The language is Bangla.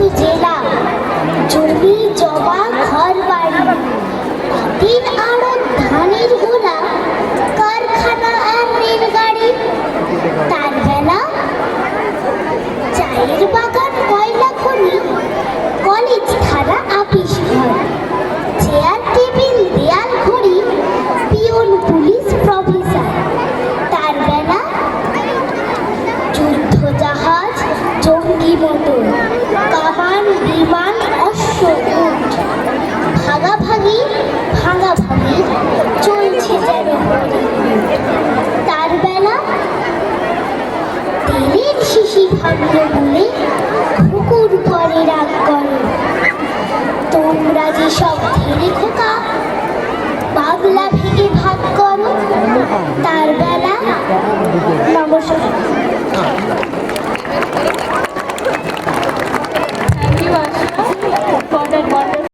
কিছু জেলা, জমি জমা ঘর বাড়ি, পাতিল আড়ত ধানের গোলা, কারখানা আর রেলগাড়ি। তার বেলা চায়ের বাগান, কয়লা খনি, কলেজ থানা আপিস ঘর, চেয়ার টেবিল দেয়াল ঘড়ি, পিয়ন পুলিশ প্রফেসর। তার বেলা যুদ্ধ জাহাজ, জঙ্গি মোটর, কামান বিমান, অশ্ব উট, ভাগাভাগি ভাগাভাগি চলছে যেন। তার বেলা তেলের শিশি ভাঙল বলে